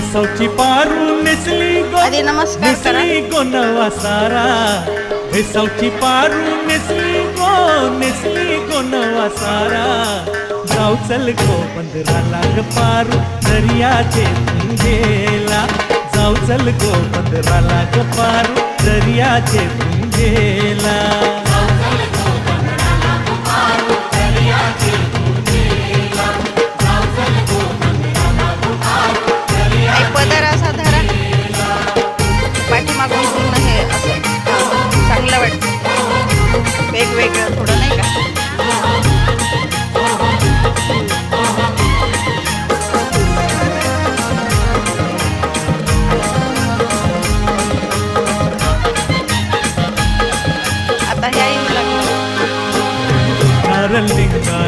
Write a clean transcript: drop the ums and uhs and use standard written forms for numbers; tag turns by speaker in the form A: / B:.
A: सौची पारू नेसली
B: आधी नमस्कार करा.
A: नेसली गो नवा सारा. सौची पारू नेसली गो नवा सारा. जाऊ चल गो बंदराला ग पारू दर्याचे गेला. जाऊ चल गो बंदराला ग पारू दर्याचे गेला.
B: पदर असा धरा, पाठीमागून पूर्ण हे असं चांगलं वाटतं, वेगवेगळं थोडं नाही का. आता ह्या येऊ लागल्या.
A: नारलिंगा